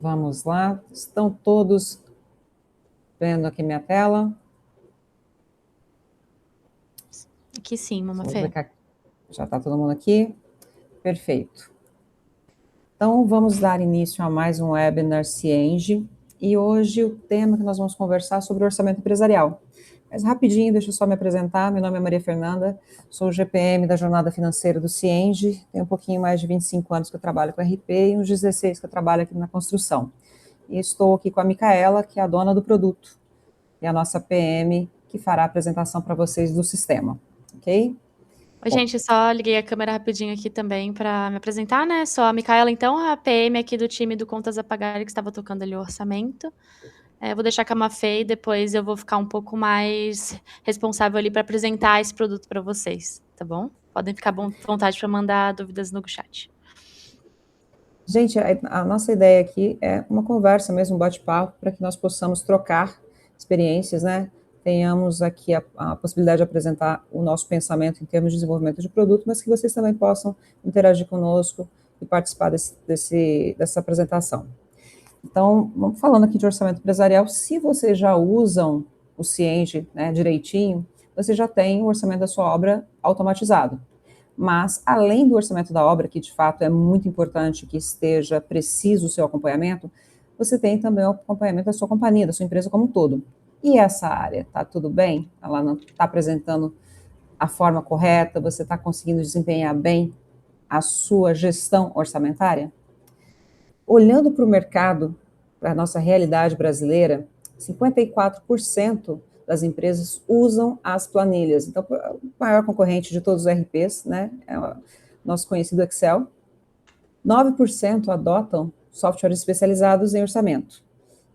Vamos lá, estão todos vendo aqui minha tela? Aqui sim, Mamafé. Mamafé. Já está todo mundo aqui? Perfeito. Então, vamos dar início a mais um webinar Cienge, e hoje o tema que nós vamos conversar é sobre orçamento empresarial. Mas rapidinho, deixa eu só me apresentar, meu nome é Maria Fernanda, sou o GPM da Jornada Financeira do Cienge, tenho um pouquinho mais de 25 anos que eu trabalho com RP e uns 16 que eu trabalho aqui na construção. E estou aqui com a Micaela, que é a dona do produto, e a nossa PM, que fará a apresentação para vocês do sistema, ok? Oi, gente, só liguei a câmera rapidinho aqui também para me apresentar, né? Sou a Micaela, então, a PM aqui do time do Contas a Pagar, que estava tocando ali o orçamento. Vou deixar com a Mafê e depois eu vou ficar um pouco mais responsável ali para apresentar esse produto para vocês, tá bom? Podem ficar à vontade para mandar dúvidas no chat. Gente, a nossa ideia aqui é uma conversa mesmo, um bate-papo, para que nós possamos trocar experiências, né? Tenhamos aqui a possibilidade de apresentar o nosso pensamento em termos de desenvolvimento de produto, mas que vocês também possam interagir conosco e participar dessa apresentação. Então, vamos falando aqui de orçamento empresarial. Se vocês já usam o Cienge, né, direitinho, você já tem o orçamento da sua obra automatizado. Mas, além do orçamento da obra, que de fato é muito importante que esteja preciso o seu acompanhamento, você tem também o acompanhamento da sua companhia, da sua empresa como um todo. E essa área, está tudo bem? Ela não está apresentando a forma correta? Você está conseguindo desempenhar bem a sua gestão orçamentária? Olhando para o mercado, para a nossa realidade brasileira, 54% das empresas usam as planilhas. Então, o maior concorrente de todos os RPs, né, é o nosso conhecido Excel. 9% adotam softwares especializados em orçamento.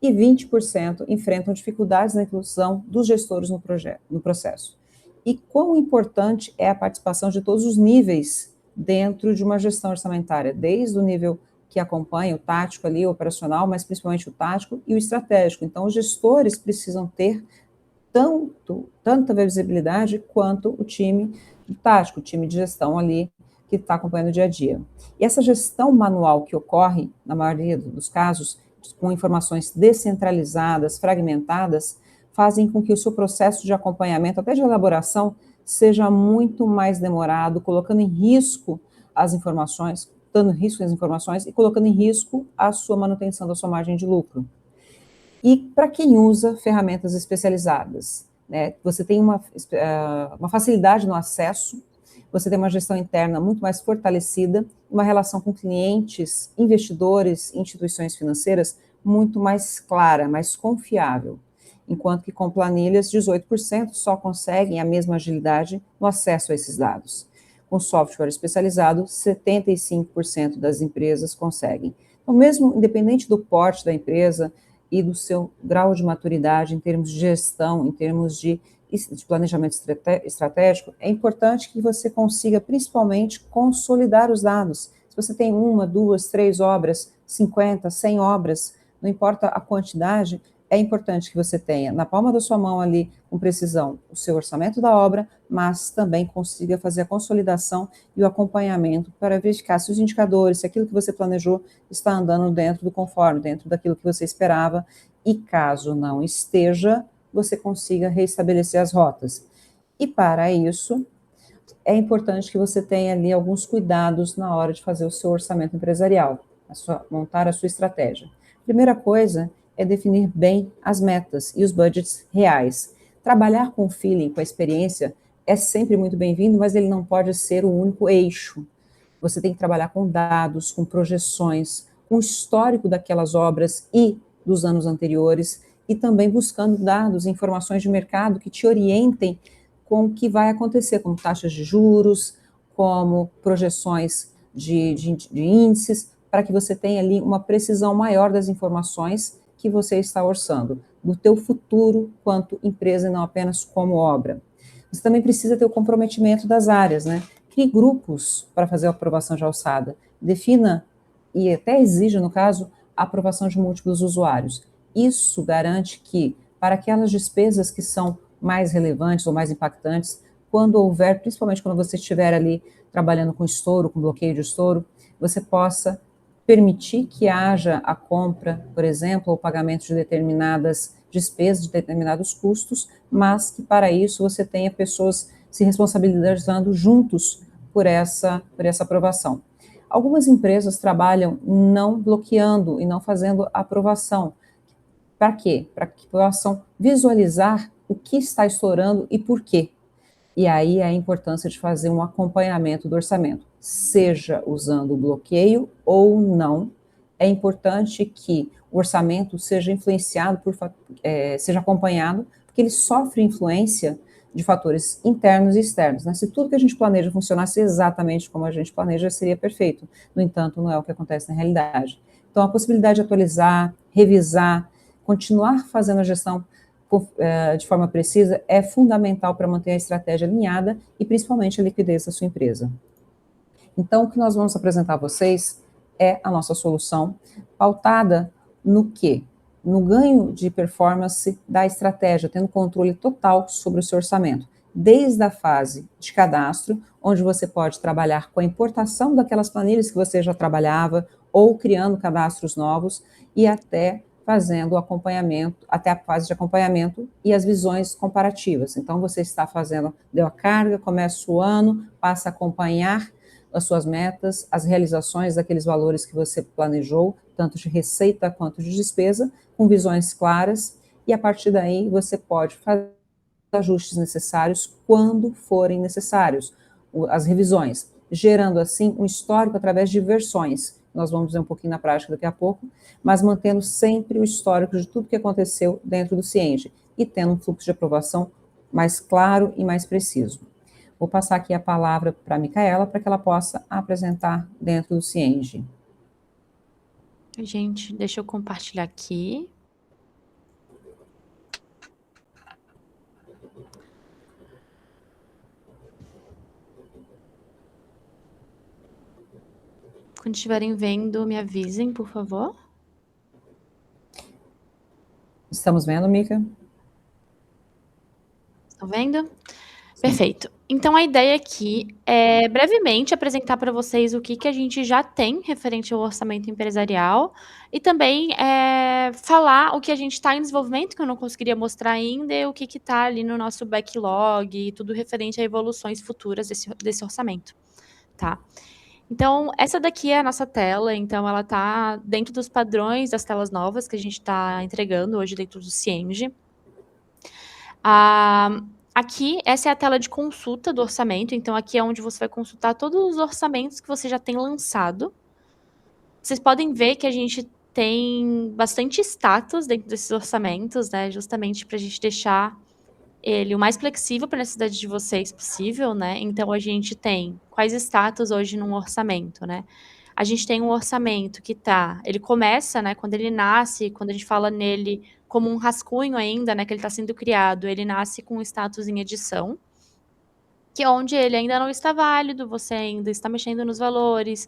E 20% enfrentam dificuldades na inclusão dos gestores no processo. E quão importante é a participação de todos os níveis dentro de uma gestão orçamentária, desde o nível que acompanha o tático ali, o operacional, mas principalmente o tático e o estratégico. Então, os gestores precisam ter tanta visibilidade quanto o time tático, o time de gestão ali, que está acompanhando o dia a dia. E essa gestão manual que ocorre, na maioria dos casos, com informações descentralizadas, fragmentadas, fazem com que o seu processo de acompanhamento, até de elaboração, seja muito mais demorado, colocando em risco as informações, dando risco às informações e colocando em risco a sua manutenção da sua margem de lucro. E para quem usa ferramentas especializadas, né, você tem uma facilidade no acesso, você tem uma gestão interna muito mais fortalecida, uma relação com clientes, investidores, instituições financeiras muito mais clara, mais confiável. Enquanto que com planilhas, 18% só conseguem a mesma agilidade no acesso a esses dados. Com software especializado, 75% das empresas conseguem. Então, mesmo independente do porte da empresa e do seu grau de maturidade em termos de gestão, em termos de planejamento estratégico, é importante que você consiga, principalmente, consolidar os dados. Se você tem 1, 2, 3 obras, 50, 100 obras, não importa a quantidade, é importante que você tenha na palma da sua mão ali, com precisão, o seu orçamento da obra, mas também consiga fazer a consolidação e o acompanhamento para verificar se os indicadores, se aquilo que você planejou está andando dentro do conforme, dentro daquilo que você esperava, e caso não esteja, você consiga restabelecer as rotas. E para isso, é importante que você tenha ali alguns cuidados na hora de fazer o seu orçamento empresarial, montar a sua estratégia. Primeira coisa é definir bem as metas e os budgets reais. Trabalhar com o feeling, com a experiência, é sempre muito bem-vindo, mas ele não pode ser o único eixo. Você tem que trabalhar com dados, com projeções, com o histórico daquelas obras e dos anos anteriores, e também buscando dados, informações de mercado que te orientem com o que vai acontecer, como taxas de juros, como projeções de índices, para que você tenha ali uma precisão maior das informações que você está orçando, do teu futuro quanto empresa e não apenas como obra. Você também precisa ter o comprometimento das áreas, né? Crie grupos para fazer a aprovação de alçada, defina e até exija, no caso, a aprovação de múltiplos usuários. Isso garante que, para aquelas despesas que são mais relevantes ou mais impactantes, quando houver, principalmente quando você estiver ali trabalhando com estouro, com bloqueio de estouro, você possa permitir que haja a compra, por exemplo, ou pagamento de determinadas despesas, de determinados custos, mas que para isso você tenha pessoas se responsabilizando juntos por essa aprovação. Algumas empresas trabalham não bloqueando e não fazendo aprovação. Para quê? Para que possam visualizar o que está estourando e por quê. E aí é a importância de fazer um acompanhamento do orçamento, seja usando o bloqueio ou não. É importante que o orçamento seja influenciado seja acompanhado, porque ele sofre influência de fatores internos e externos, né? Se tudo que a gente planeja funcionasse exatamente como a gente planeja, seria perfeito. No entanto, não é o que acontece na realidade. Então, a possibilidade de atualizar, revisar, continuar fazendo a gestão de forma precisa é fundamental para manter a estratégia alinhada e principalmente a liquidez da sua empresa. Então, o que nós vamos apresentar a vocês é a nossa solução pautada no quê? No ganho de performance da estratégia, tendo controle total sobre o seu orçamento, desde a fase de cadastro, onde você pode trabalhar com a importação daquelas planilhas que você já trabalhava, ou criando cadastros novos, e até fazendo o acompanhamento, até a fase de acompanhamento e as visões comparativas. Então, você está fazendo, deu a carga, começa o ano, passa a acompanhar as suas metas, as realizações daqueles valores que você planejou, tanto de receita quanto de despesa, com visões claras, e a partir daí você pode fazer os ajustes necessários quando forem necessários, as revisões, gerando assim um histórico através de versões. Nós vamos ver um pouquinho na prática daqui a pouco, mas mantendo sempre o histórico de tudo que aconteceu dentro do Cienge e tendo um fluxo de aprovação mais claro e mais preciso. Vou passar aqui a palavra para a Micaela para que ela possa apresentar dentro do Cienge. Gente, deixa eu compartilhar aqui. Quando estiverem vendo, me avisem, por favor. Estamos vendo, Mica? Estão vendo? Sim. Perfeito. Então, a ideia aqui é brevemente apresentar para vocês o que a gente já tem referente ao orçamento empresarial e também falar o que a gente está em desenvolvimento, que eu não conseguiria mostrar ainda, e o que está ali no nosso backlog, e tudo referente a evoluções futuras desse orçamento, tá? Então, essa daqui é a nossa tela, então ela está dentro dos padrões das telas novas que a gente está entregando hoje dentro do Cienge. Aqui, essa é a tela de consulta do orçamento, então aqui é onde você vai consultar todos os orçamentos que você já tem lançado. Vocês podem ver que a gente tem bastante status dentro desses orçamentos, né, justamente para a gente deixar ele o mais flexível para a necessidade de vocês possível, né, então a gente tem quais status hoje num orçamento, né. A gente tem um orçamento que ele começa, né, quando ele nasce, quando a gente fala nele como um rascunho ainda, né, que ele está sendo criado, ele nasce com o status em edição, que é onde ele ainda não está válido, você ainda está mexendo nos valores,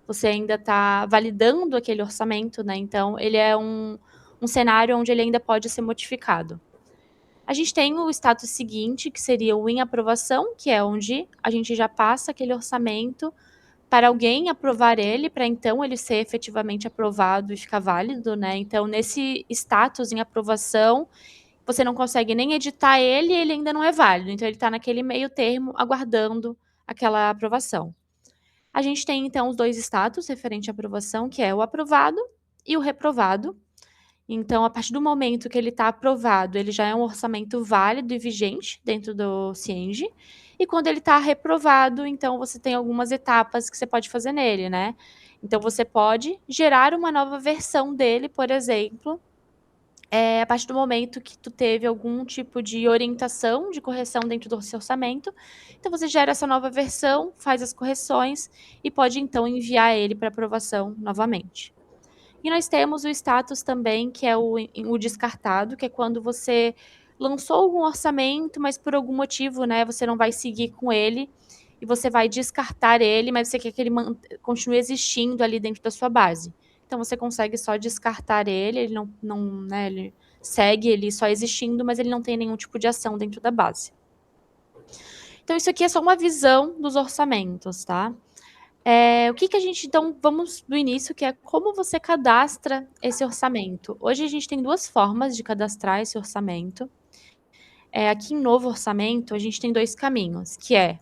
você ainda está validando aquele orçamento, né, então ele é um cenário onde ele ainda pode ser modificado. A gente tem o status seguinte, que seria o em aprovação, que é onde a gente já passa aquele orçamento para alguém aprovar ele, para então ele ser efetivamente aprovado e ficar válido, né, então nesse status em aprovação, você não consegue nem editar ele e ele ainda não é válido, então ele está naquele meio termo aguardando aquela aprovação. A gente tem então os 2 status referente à aprovação, que é o aprovado e o reprovado. Então, a partir do momento que ele está aprovado, ele já é um orçamento válido e vigente dentro do Cienge. E quando ele está reprovado, então você tem algumas etapas que você pode fazer nele, né? Então, você pode gerar uma nova versão dele, por exemplo, a partir do momento que tu teve algum tipo de orientação, de correção dentro do seu orçamento. Então, você gera essa nova versão, faz as correções e pode, então, enviar ele para aprovação novamente. E nós temos o status também, que é o descartado, que é quando você lançou algum orçamento, mas por algum motivo, né, você não vai seguir com ele e você vai descartar ele, mas você quer que ele continue existindo ali dentro da sua base. Então você consegue só descartar ele, ele não, né, ele segue ele só existindo, mas ele não tem nenhum tipo de ação dentro da base. Então isso aqui é só uma visão dos orçamentos, tá? O que a gente então, vamos do início, que é como você cadastra esse orçamento. Hoje a gente tem 2 formas de cadastrar esse orçamento. Aqui em novo orçamento, a gente tem 2 caminhos, que é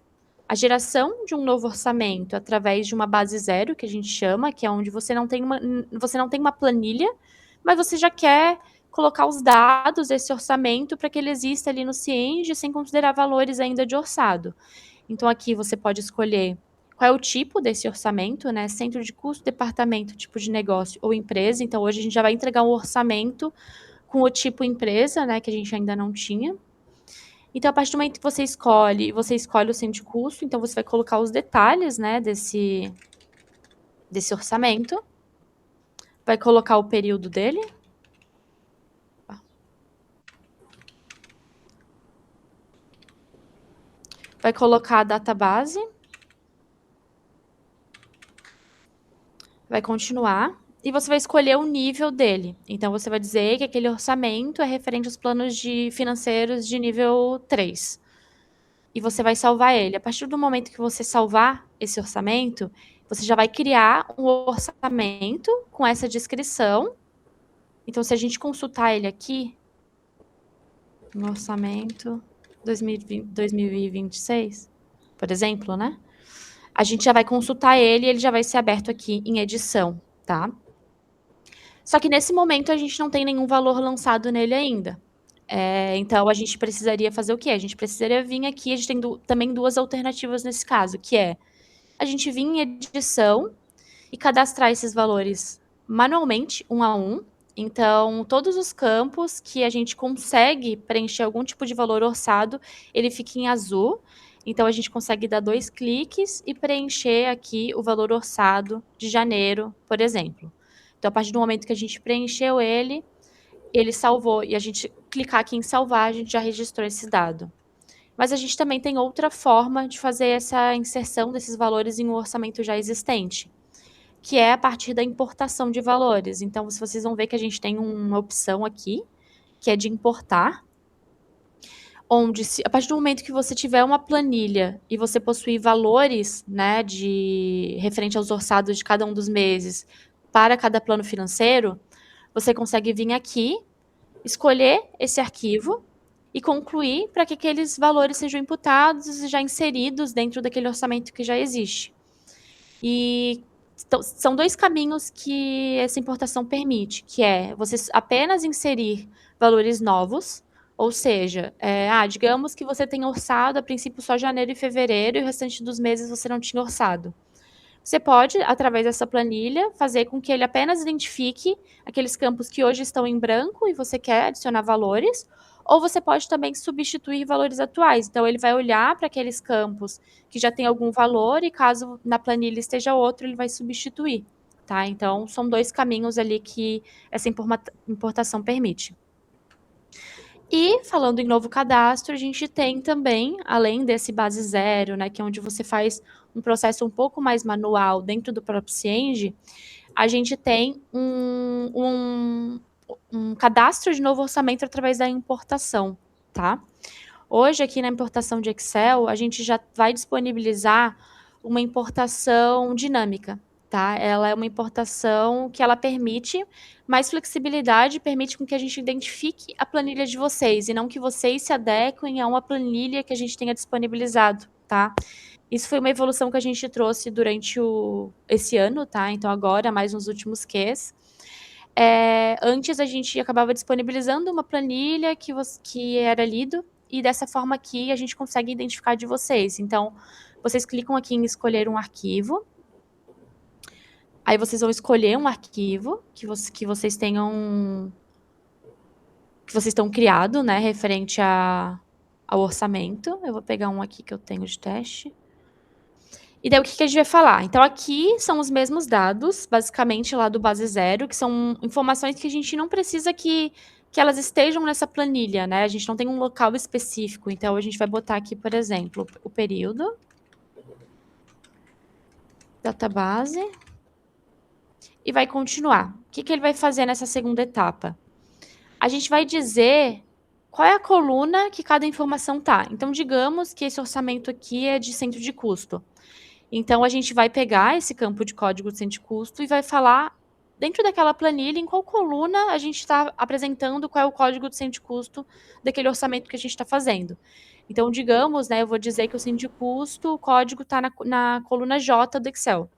a geração de um novo orçamento através de uma base zero, que a gente chama, que é onde você não tem uma planilha, mas você já quer colocar os dados desse orçamento para que ele exista ali no Cienge, sem considerar valores ainda de orçado. Então aqui você pode escolher qual é o tipo desse orçamento, né, centro de custo, departamento, tipo de negócio ou empresa. Então hoje a gente já vai entregar um orçamento com o tipo empresa, né, que a gente ainda não tinha. Então, a partir do momento que você escolhe o centro de custo, então você vai colocar os detalhes, né, desse orçamento, vai colocar o período dele. Vai colocar a data base. Vai continuar. E você vai escolher o nível dele. Então, você vai dizer que aquele orçamento é referente aos planos financeiros de nível 3. E você vai salvar ele. A partir do momento que você salvar esse orçamento, você já vai criar um orçamento com essa descrição. Então, se a gente consultar ele aqui, no orçamento 2026, por exemplo, né? A gente já vai consultar ele e ele já vai ser aberto aqui em edição, tá? Só que nesse momento a gente não tem nenhum valor lançado nele ainda. Então a gente precisaria fazer o quê? A gente precisaria vir aqui, a gente tem também 2 alternativas nesse caso, que é a gente vir em edição e cadastrar esses valores manualmente, 1 a 1. Então, todos os campos que a gente consegue preencher algum tipo de valor orçado, ele fica em azul. Então, a gente consegue dar 2 cliques e preencher aqui o valor orçado de janeiro, por exemplo. Então, a partir do momento que a gente preencheu ele salvou. E a gente clicar aqui em salvar, a gente já registrou esse dado. Mas a gente também tem outra forma de fazer essa inserção desses valores em um orçamento já existente, que é a partir da importação de valores. Então, vocês vão ver que a gente tem uma opção aqui, que é de importar, onde a partir do momento que você tiver uma planilha e você possuir valores, né, referente aos orçados de cada um dos meses para cada plano financeiro, você consegue vir aqui, escolher esse arquivo e concluir para que aqueles valores sejam imputados e já inseridos dentro daquele orçamento que já existe. E então, são 2 caminhos que essa importação permite, que é você apenas inserir valores novos, ou seja, digamos que você tenha orçado a princípio só janeiro e fevereiro e o restante dos meses você não tinha orçado. Você pode, através dessa planilha, fazer com que ele apenas identifique aqueles campos que hoje estão em branco e você quer adicionar valores, ou você pode também substituir valores atuais. Então, ele vai olhar para aqueles campos que já tem algum valor e caso na planilha esteja outro, ele vai substituir, tá? Então, são 2 caminhos ali que essa importação permite. E, falando em novo cadastro, a gente tem também, além desse base zero, né, que é onde você faz um processo um pouco mais manual dentro do próprio Cienge, a gente tem um cadastro de novo orçamento através da importação, tá? Hoje, aqui na importação de Excel, a gente já vai disponibilizar uma importação dinâmica, tá? Ela é uma importação que ela permite mais flexibilidade, permite com que a gente identifique a planilha de vocês e não que vocês se adequem a uma planilha que a gente tenha disponibilizado, tá? Isso foi uma evolução que a gente trouxe durante esse ano, tá? Então agora, mais nos últimos Qs. Antes a gente acabava disponibilizando uma planilha que era lido e dessa forma aqui a gente consegue identificar de vocês. Então, vocês clicam aqui em escolher um arquivo. Aí vocês vão escolher um arquivo que vocês tenham, que vocês estão criado, né, referente ao orçamento. Eu vou pegar um aqui que eu tenho de teste. E daí o que a gente vai falar? Então aqui são os mesmos dados, basicamente lá do base zero, que são informações que a gente não precisa que elas estejam nessa planilha, né? A gente não tem um local específico. Então a gente vai botar aqui, por exemplo, o período, database, e vai continuar. O que ele vai fazer nessa segunda etapa? A gente vai dizer qual é a coluna que cada informação tá. Então digamos que esse orçamento aqui é de centro de custo. Então, a gente vai pegar esse campo de código sem de custo e vai falar, dentro daquela planilha, em qual coluna a gente está apresentando qual é o código do sem de custo daquele orçamento que a gente está fazendo. Então, digamos, né, eu vou dizer que o sem de custo, o código está na coluna J do Excel.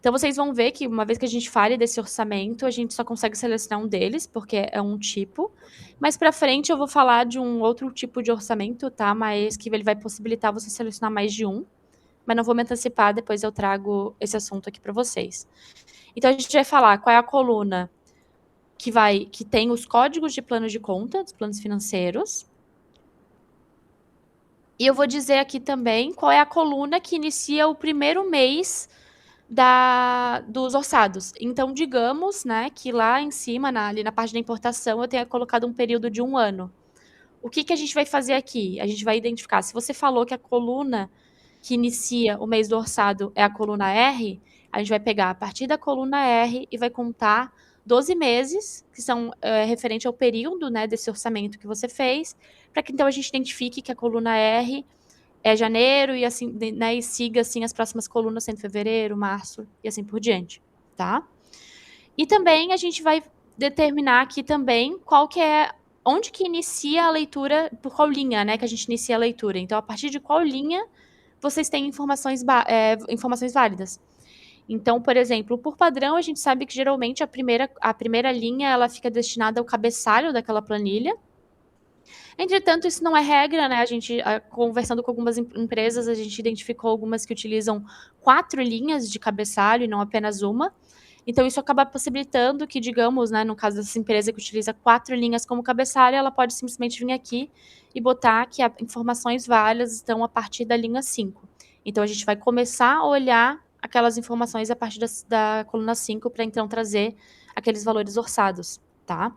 Então, vocês vão ver que uma vez que a gente fale desse orçamento, a gente só consegue selecionar um deles, porque é um tipo. Mais para frente eu vou falar de um outro tipo de orçamento, tá? Mas que ele vai possibilitar você selecionar mais de um. Mas não vou me antecipar, depois eu trago esse assunto aqui para vocês. Então, a gente vai falar qual é a coluna que tem os códigos de plano de conta, dos planos financeiros. E eu vou dizer aqui também qual é a coluna que inicia o primeiro mês dos orçados. Então, digamos, né, que lá em cima, ali na parte da importação, eu tenha colocado um período de 1 ano. O que a gente vai fazer aqui? A gente vai identificar, se você falou que a coluna que inicia o mês do orçado é a coluna R, a gente vai pegar a partir da coluna R e vai contar 12 meses, que são referente ao período, né, desse orçamento que você fez, para que então a gente identifique que a coluna R é janeiro e assim, né, e siga assim as próximas colunas sendo fevereiro, março e assim por diante, tá? E também a gente vai determinar aqui também onde que inicia a leitura, por qual linha, né, que a gente inicia a leitura. Então, a partir de qual linha vocês têm informações válidas. Então, por exemplo, por padrão, a gente sabe que geralmente a primeira linha ela fica destinada ao cabeçalho daquela planilha. Entretanto, isso não é regra, né? A gente, conversando com algumas empresas, a gente identificou algumas que utilizam 4 linhas de cabeçalho e não apenas uma. Então, isso acaba possibilitando que, digamos, né, no caso dessa empresa que utiliza 4 linhas como cabeçalho, ela pode simplesmente vir aqui e botar que informações válidas estão a partir da linha 5. Então, a gente vai começar a olhar aquelas informações a partir da coluna 5 para, então, trazer aqueles valores orçados, tá?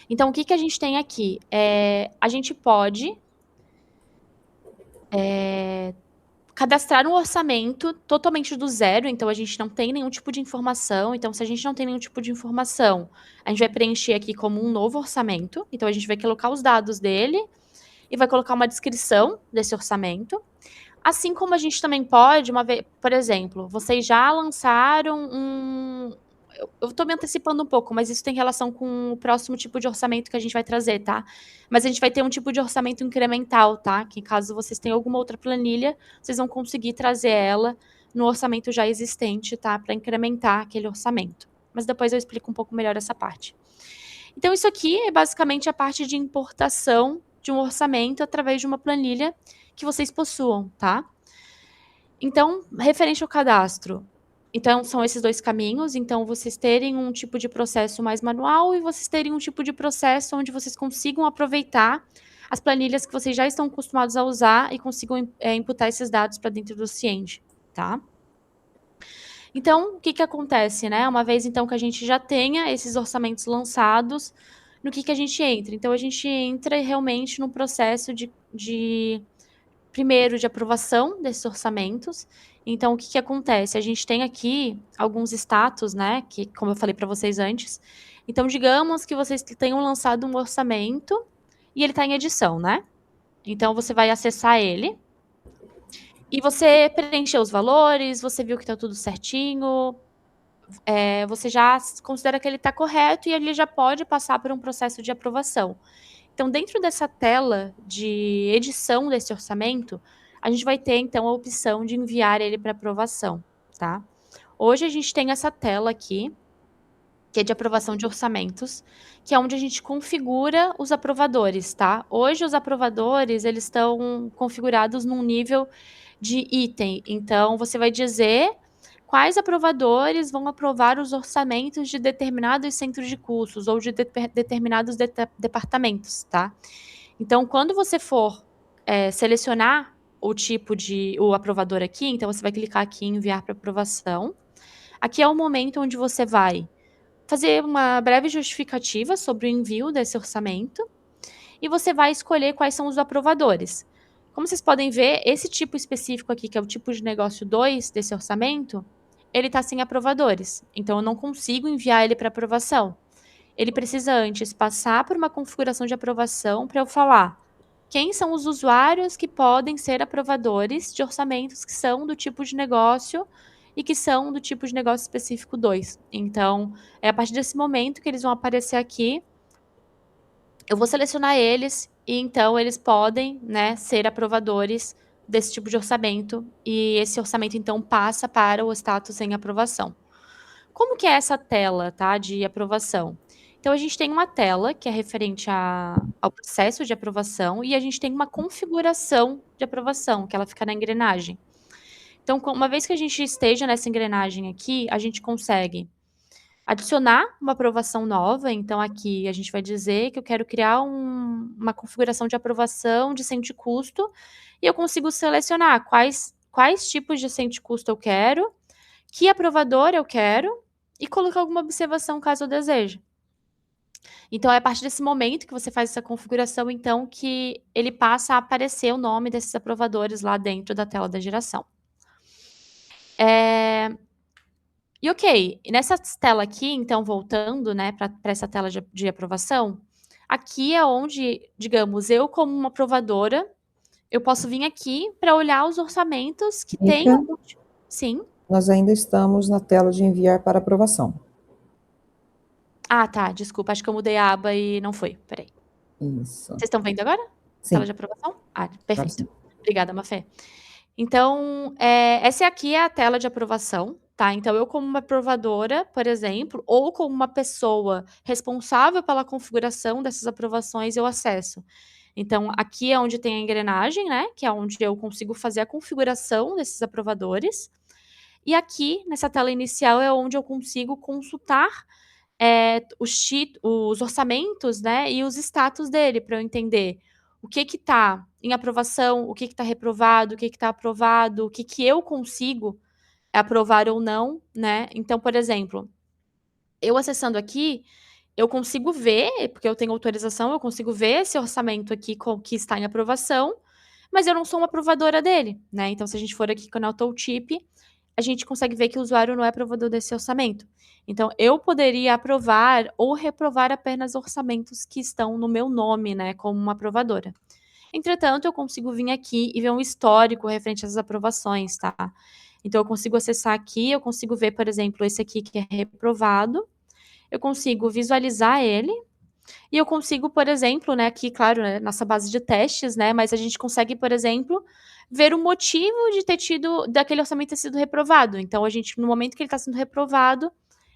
Então, o que a gente tem aqui? A gente pode cadastrar um orçamento totalmente do zero, então a gente não tem nenhum tipo de informação. Então, se a gente não tem nenhum tipo de informação, a gente vai preencher aqui como um novo orçamento. Então, a gente vai colocar os dados dele e vai colocar uma descrição desse orçamento. Assim como a gente também pode, por exemplo, vocês já lançaram eu estou me antecipando um pouco, mas isso tem relação com o próximo tipo de orçamento que a gente vai trazer, tá? Mas a gente vai ter um tipo de orçamento incremental, tá? Que caso vocês tenham alguma outra planilha, vocês vão conseguir trazer ela no orçamento já existente, tá? Para incrementar aquele orçamento. Mas depois eu explico um pouco melhor essa parte. Então, isso aqui é basicamente a parte de importação de um orçamento através de uma planilha que vocês possuam, tá? Então, referente ao cadastro, então são esses 2 caminhos. Então, vocês terem um tipo de processo mais manual e vocês terem um tipo de processo onde vocês consigam aproveitar as planilhas que vocês já estão acostumados a usar e consigam imputar esses dados para dentro do Cienge, tá? Então, o que acontece, né? Uma vez, então, que a gente já tenha esses orçamentos lançados, no que a gente entra? Então, a gente entra realmente no processo primeiro, de aprovação desses orçamentos. Então, o que acontece? A gente tem aqui alguns status, né? Que, como eu falei para vocês antes. Então, digamos que vocês tenham lançado um orçamento e ele está em edição, né? Então, você vai acessar ele e você preencheu os valores, você viu que está tudo certinho, você já considera que ele está correto e ele já pode passar por um processo de aprovação. Então, dentro dessa tela de edição desse orçamento, a gente vai ter, então, a opção de enviar ele para aprovação, tá? Hoje a gente tem essa tela aqui, que é de aprovação de orçamentos, que é onde a gente configura os aprovadores, tá? Hoje os aprovadores, eles estão configurados num nível de item. Então, você vai dizer quais aprovadores vão aprovar os orçamentos de determinados centros de custos ou de determinados departamentos, tá? Então, quando você for selecionar o aprovador aqui, então você vai clicar aqui em enviar para aprovação. Aqui é o momento onde você vai fazer uma breve justificativa sobre o envio desse orçamento e você vai escolher quais são os aprovadores. Como vocês podem ver, esse tipo específico aqui, que é o tipo de negócio 2 desse orçamento, ele está sem aprovadores. Então, eu não consigo enviar ele para aprovação. Ele precisa antes passar por uma configuração de aprovação para eu falar: quem são os usuários que podem ser aprovadores de orçamentos que são do tipo de negócio e que são do tipo de negócio específico 2. Então, é a partir desse momento que eles vão aparecer aqui. Eu vou selecionar eles e então eles podem, né, ser aprovadores desse tipo de orçamento e esse orçamento então passa para o status em aprovação. Como que é essa tela, tá, de aprovação? Então a gente tem uma tela que é referente ao processo de aprovação e a gente tem uma configuração de aprovação, que ela fica na engrenagem. Então, uma vez que a gente esteja nessa engrenagem aqui, a gente consegue adicionar uma aprovação nova, então aqui a gente vai dizer que eu quero criar uma configuração de aprovação de centro de custo, e eu consigo selecionar quais tipos de centro de custo eu quero, que aprovador eu quero, e colocar alguma observação caso eu deseje. Então é a partir desse momento que você faz essa configuração, então, que ele passa a aparecer o nome desses aprovadores lá dentro da tela da geração. E ok, nessa tela aqui, então, voltando, né, para essa tela de aprovação, aqui é onde, digamos, eu como uma aprovadora, eu posso vir aqui para olhar os orçamentos que têm... Mica, Sim. nós ainda estamos na tela de enviar para aprovação. Ah, tá, desculpa, acho que eu mudei a aba e não foi, peraí. Isso. Vocês estão vendo agora? Tela de Sim. aprovação? Ah, Agora perfeito. sim. Obrigada, Mafé. Então, essa aqui é a tela de aprovação, tá? Então, eu como uma aprovadora, por exemplo, ou como uma pessoa responsável pela configuração dessas aprovações, eu acesso. Então, aqui é onde tem a engrenagem, né? Que é onde eu consigo fazer a configuração desses aprovadores. E aqui, nessa tela inicial, é onde eu consigo consultar os orçamentos, né, e os status dele, para eu entender o que está em aprovação, o que está reprovado, o que está aprovado, o que eu consigo aprovar ou não, né? Então, por exemplo, eu acessando aqui, eu consigo ver, porque eu tenho autorização, eu consigo ver esse orçamento aqui que está em aprovação, mas eu não sou uma aprovadora dele, né? Então, se a gente for aqui no Tooltip, a gente consegue ver que o usuário não é aprovador desse orçamento. Então, eu poderia aprovar ou reprovar apenas orçamentos que estão no meu nome, né, como uma aprovadora. Entretanto, eu consigo vir aqui e ver um histórico referente às aprovações, tá? Então, eu consigo acessar aqui, eu consigo ver, por exemplo, esse aqui que é reprovado, eu consigo visualizar ele, e eu consigo, por exemplo, né, aqui, claro, né, nossa base de testes, né, mas a gente consegue, por exemplo, ver o motivo de ter tido, daquele orçamento ter sido reprovado. Então, a gente, no momento que ele está sendo reprovado,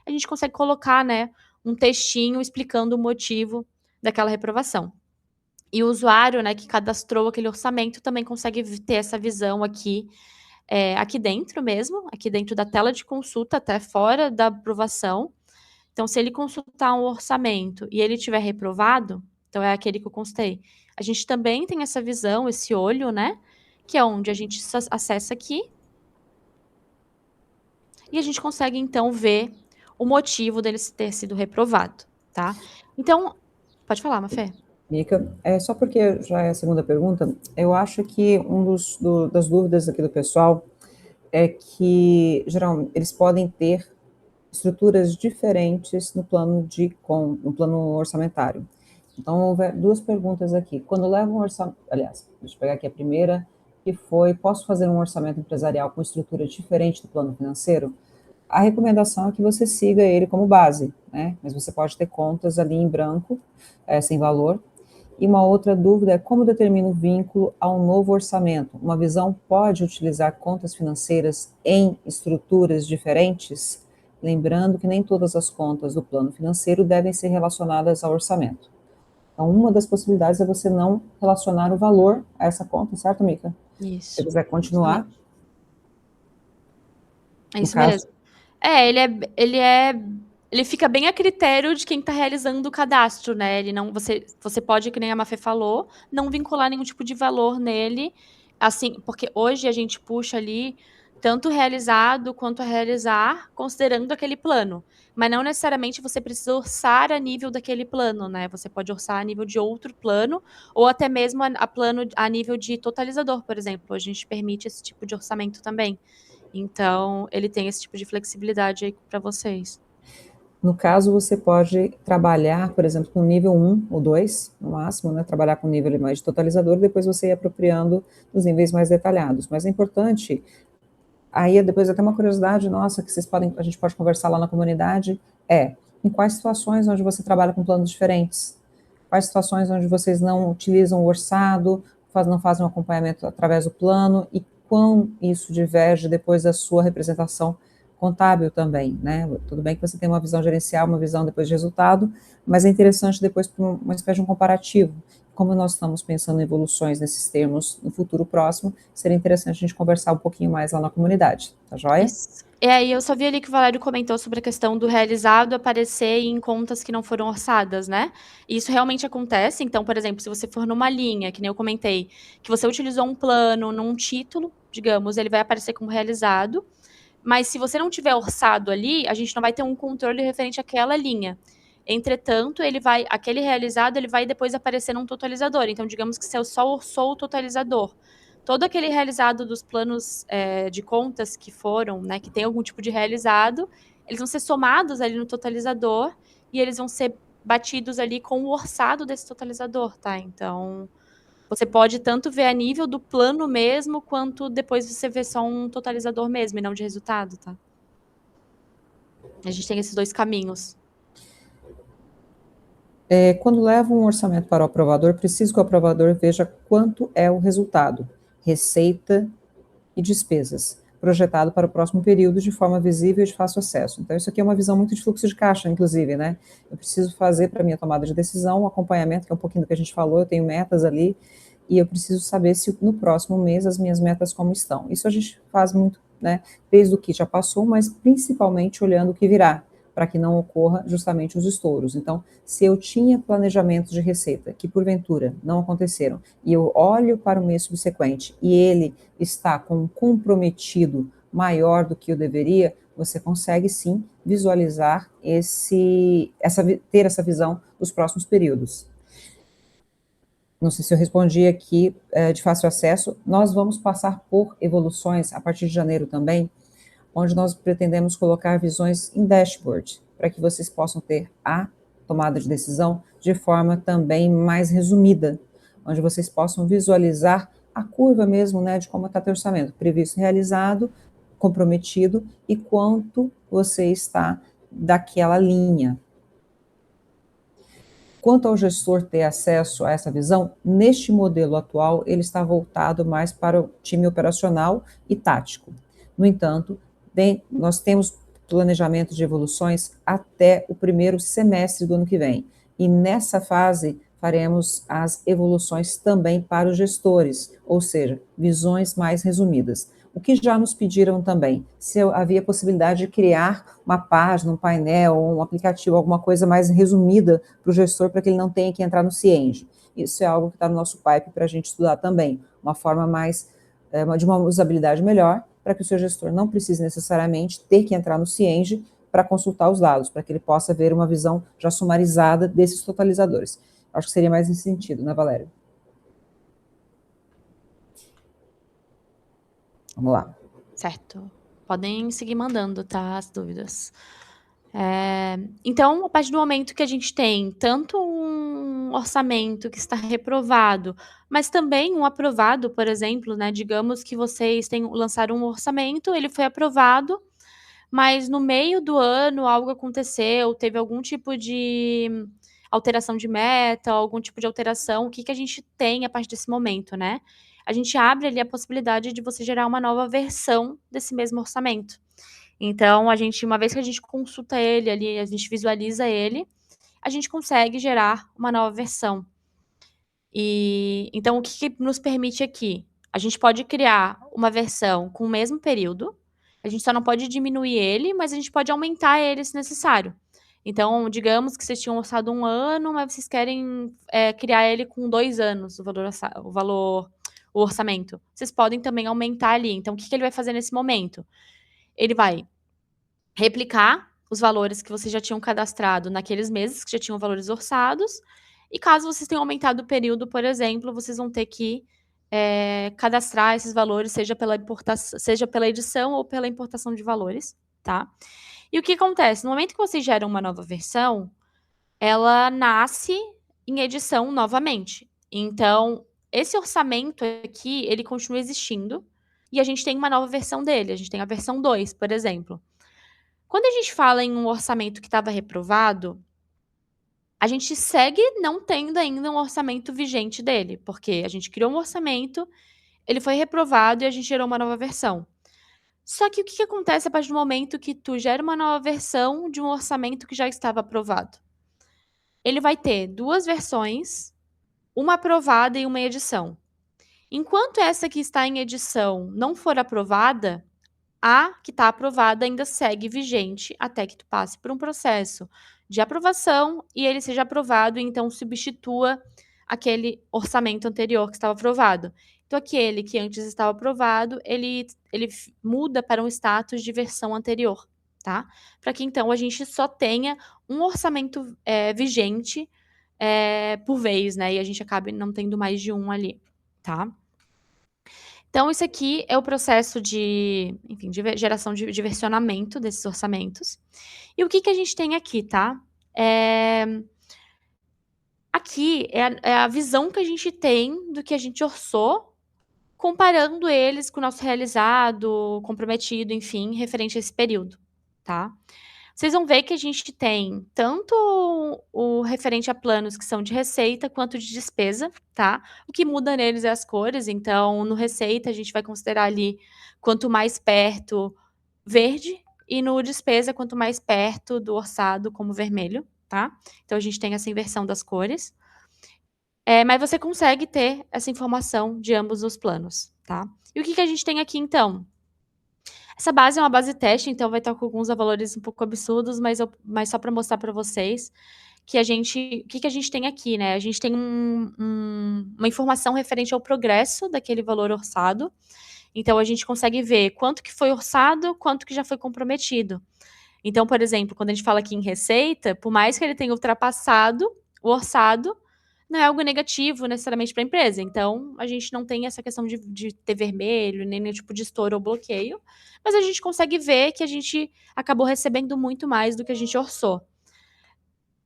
a gente consegue colocar, né, um textinho explicando o motivo daquela reprovação. E o usuário, né, que cadastrou aquele orçamento também consegue ter essa visão aqui, aqui dentro mesmo, aqui dentro da tela de consulta, até fora da aprovação. Então, se ele consultar um orçamento e ele tiver reprovado, então é aquele que eu consultei, a gente também tem essa visão, esse olho, né? Que é onde a gente acessa aqui e a gente consegue, então, ver o motivo dele ter sido reprovado, tá? Então, pode falar, Mafé. Mica, só porque já é a segunda pergunta, eu acho que das dúvidas aqui do pessoal é que, geralmente, eles podem ter estruturas diferentes no plano orçamentário. Então, houve duas perguntas aqui. Quando leva um orçamento, aliás, deixa eu pegar aqui a primeira, que foi, posso fazer um orçamento empresarial com estrutura diferente do plano financeiro? A recomendação é que você siga ele como base, né? Mas você pode ter contas ali em branco, sem valor. E uma outra dúvida é como determina o vínculo a um novo orçamento? Uma visão pode utilizar contas financeiras em estruturas diferentes? Lembrando que nem todas as contas do plano financeiro devem ser relacionadas ao orçamento. Então, uma das possibilidades é você não relacionar o valor a essa conta, certo, Mica? Isso. Se quiser continuar. É isso mesmo. Ele fica bem a critério de quem está realizando o cadastro, né? Ele não, você pode, que nem a Mafê falou, não vincular nenhum tipo de valor nele, assim, porque hoje a gente puxa ali tanto realizado quanto a realizar, considerando aquele plano. Mas não necessariamente você precisa orçar a nível daquele plano, né? Você pode orçar a nível de outro plano, ou até mesmo a plano a nível de totalizador, por exemplo. A gente permite esse tipo de orçamento também. Então, ele tem esse tipo de flexibilidade aí para vocês. No caso, você pode trabalhar, por exemplo, com nível 1 ou 2, no máximo, né, trabalhar com nível mais de totalizador, depois você ir apropriando os níveis mais detalhados. Mas é importante, aí depois até uma curiosidade nossa, que a gente pode conversar lá na comunidade, em quais situações onde você trabalha com planos diferentes? Quais situações onde vocês não utilizam o orçado, não fazem um acompanhamento através do plano, e quão isso diverge depois da sua representação contábil também, né? Tudo bem que você tem uma visão gerencial, uma visão depois de resultado, mas é interessante depois para uma espécie de um comparativo. Como nós estamos pensando em evoluções nesses termos no futuro próximo, seria interessante a gente conversar um pouquinho mais lá na comunidade, tá joia? Isso. E eu só vi ali que o Valério comentou sobre a questão do realizado aparecer em contas que não foram orçadas, né? E isso realmente acontece. Então, por exemplo, se você for numa linha, que nem eu comentei, que você utilizou um plano num título, digamos, ele vai aparecer como realizado. Mas se você não tiver orçado ali, a gente não vai ter um controle referente àquela linha. Entretanto, aquele realizado, ele vai depois aparecer num totalizador. Então, digamos que você só orçou o totalizador. Todo aquele realizado dos planos de contas que foram, né, que tem algum tipo de realizado, eles vão ser somados ali no totalizador e eles vão ser batidos ali com o orçado desse totalizador, tá? Então, você pode tanto ver a nível do plano mesmo, quanto depois você vê só um totalizador mesmo e não de resultado, tá? A gente tem esses dois caminhos. Quando leva um orçamento para o aprovador, preciso que o aprovador veja quanto é o resultado, receita e despesas, projetado para o próximo período de forma visível e de fácil acesso. Então, isso aqui é uma visão muito de fluxo de caixa, inclusive, né? Eu preciso fazer para minha tomada de decisão um acompanhamento, que é um pouquinho do que a gente falou, eu tenho metas ali, e eu preciso saber se no próximo mês as minhas metas como estão. Isso a gente faz muito, né? Desde o que já passou, mas principalmente olhando o que virá, para que não ocorra justamente os estouros. Então, se eu tinha planejamentos de receita que porventura não aconteceram, e eu olho para o mês subsequente e ele está com um comprometido maior do que eu deveria, você consegue sim visualizar ter essa visão dos próximos períodos. Não sei se eu respondi aqui de fácil acesso. Nós vamos passar por evoluções a partir de janeiro também, onde nós pretendemos colocar visões em dashboard, para que vocês possam ter a tomada de decisão de forma também mais resumida, onde vocês possam visualizar a curva mesmo, né, de como está teu orçamento, previsto, realizado, comprometido e quanto você está daquela linha. Quanto ao gestor ter acesso a essa visão, neste modelo atual, ele está voltado mais para o time operacional e tático. No entanto, nós temos planejamento de evoluções até o primeiro semestre do ano que vem. E nessa fase, faremos as evoluções também para os gestores, ou seja, visões mais resumidas. O que já nos pediram também, se havia possibilidade de criar uma página, um painel, um aplicativo, alguma coisa mais resumida para o gestor, para que ele não tenha que entrar no Cienge. Isso é algo que está no nosso pipe para a gente estudar também, uma forma mais, de uma usabilidade melhor, para que o seu gestor não precise necessariamente ter que entrar no Cienge para consultar os dados, para que ele possa ver uma visão já sumarizada desses totalizadores. Acho que seria mais nesse sentido, né, Valéria? Vamos lá. Certo. Podem seguir mandando, tá? As dúvidas. Então, a partir do momento que a gente tem tanto um orçamento que está reprovado, mas também um aprovado, por exemplo, né? Digamos que vocês lançaram um orçamento, ele foi aprovado, mas no meio do ano algo aconteceu, teve algum tipo de alteração de meta, algum tipo de alteração, o que que a gente tem a partir desse momento, né? A gente abre ali a possibilidade de você gerar uma nova versão desse mesmo orçamento. Então, uma vez que a gente consulta ele ali, a gente visualiza ele, a gente consegue gerar uma nova versão. Então, o que que nos permite aqui? A gente pode criar uma versão com o mesmo período, a gente só não pode diminuir ele, mas a gente pode aumentar ele se necessário. Então, digamos que vocês tinham orçado 1 ano, mas vocês querem criar ele com 2 anos, o orçamento. Vocês podem também aumentar ali. Então, o que que ele vai fazer nesse momento? Ele vai replicar os valores que vocês já tinham cadastrado naqueles meses, que já tinham valores orçados, e caso vocês tenham aumentado o período, por exemplo, vocês vão ter que cadastrar esses valores, seja pela edição ou pela importação de valores, tá? E o que acontece? No momento que vocês geram uma nova versão, ela nasce em edição novamente. Então, esse orçamento aqui, ele continua existindo, e a gente tem uma nova versão dele, a gente tem a versão 2, por exemplo. Quando a gente fala em um orçamento que estava reprovado, a gente segue não tendo ainda um orçamento vigente dele, porque a gente criou um orçamento, ele foi reprovado e a gente gerou uma nova versão. Só que o que acontece a partir do momento que tu gera uma nova versão de um orçamento que já estava aprovado? Ele vai ter 2 versões, uma aprovada e uma em edição. Enquanto essa que está em edição não for aprovada, a que está aprovada ainda segue vigente até que tu passe por um processo de aprovação e ele seja aprovado e então substitua aquele orçamento anterior que estava aprovado. Então, aquele que antes estava aprovado, ele muda para um status de versão anterior, tá? Para que então a gente só tenha um orçamento vigente por vez, né? E a gente acabe não tendo mais de um ali, tá? Então, isso aqui é o processo de, enfim, de geração de versionamento desses orçamentos. E o que a gente tem aqui, tá? Aqui é a visão que a gente tem do que a gente orçou, comparando eles com o nosso realizado, comprometido, enfim, referente a esse período, tá? Vocês vão ver que a gente tem tanto o referente a planos que são de receita quanto de despesa, tá? O que muda neles é as cores, então no receita a gente vai considerar ali quanto mais perto verde e no despesa quanto mais perto do orçado como vermelho, tá? Então a gente tem essa inversão das cores. Mas você consegue ter essa informação de ambos os planos, tá? E o que a gente tem aqui então? Essa base é uma base teste, então vai estar com alguns valores um pouco absurdos, mas só para mostrar para vocês que o que a gente tem aqui, né? A gente tem uma informação referente ao progresso daquele valor orçado. Então, a gente consegue ver quanto que foi orçado, quanto que já foi comprometido. Então, por exemplo, quando a gente fala aqui em receita, por mais que ele tenha ultrapassado o orçado, não é algo negativo necessariamente para a empresa. Então, a gente não tem essa questão de ter vermelho, nem nenhum tipo de estouro ou bloqueio, mas a gente consegue ver que a gente acabou recebendo muito mais do que a gente orçou.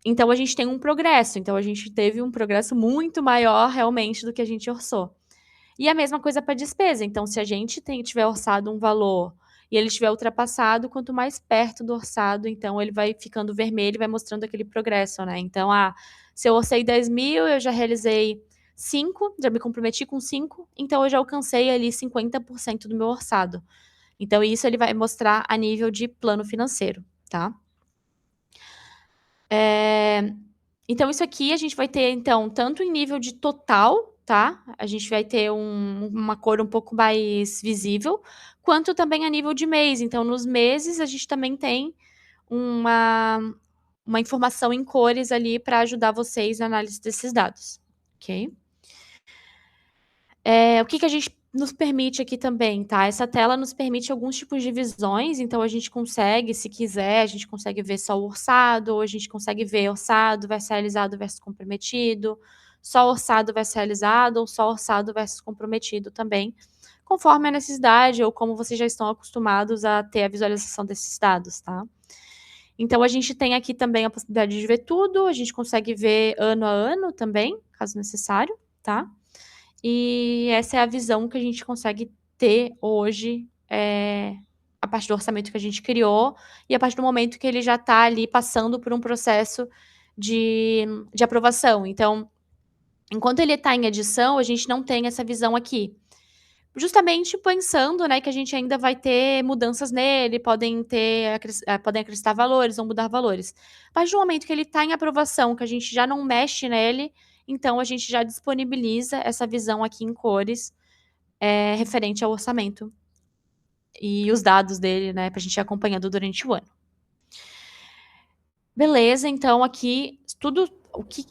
Então, a gente tem um progresso. Então, a gente teve um progresso muito maior realmente do que a gente orçou. E a mesma coisa para despesa. Então, se a gente tiver orçado um valor e ele estiver ultrapassado, quanto mais perto do orçado, então ele vai ficando vermelho e vai mostrando aquele progresso, né? Então, se eu orcei 10 mil, eu já realizei 5, já me comprometi com 5, então eu já alcancei ali 50% do meu orçado. Então, isso ele vai mostrar a nível de plano financeiro, tá? Então, isso aqui a gente vai ter, então, tanto em nível de total, tá? A gente vai ter uma cor um pouco mais visível, quanto também a nível de mês. Então, nos meses, a gente também tem uma informação em cores ali para ajudar vocês na análise desses dados, ok? O que a gente nos permite aqui também, tá? Essa tela nos permite alguns tipos de visões, então a gente consegue, se quiser, a gente consegue ver só o orçado, ou a gente consegue ver orçado versus realizado versus comprometido, só orçado versus realizado, ou só orçado versus comprometido também, conforme a necessidade ou como vocês já estão acostumados a ter a visualização desses dados, tá? Então a gente tem aqui também a possibilidade de ver tudo, a gente consegue ver ano a ano também, caso necessário, tá? E essa é a visão que a gente consegue ter hoje, a partir do orçamento que a gente criou e a partir do momento que ele já está ali passando por um processo de aprovação. Então, enquanto ele está em edição, a gente não tem essa visão aqui. Justamente pensando, né, que a gente ainda vai ter mudanças nele, podem acrescentar valores ou mudar valores. A partir do momento que ele está em aprovação, que a gente já não mexe nele, então a gente já disponibiliza essa visão aqui em cores, referente ao orçamento e os dados dele, né, para a gente ir acompanhando durante o ano. Beleza, então aqui tudo o que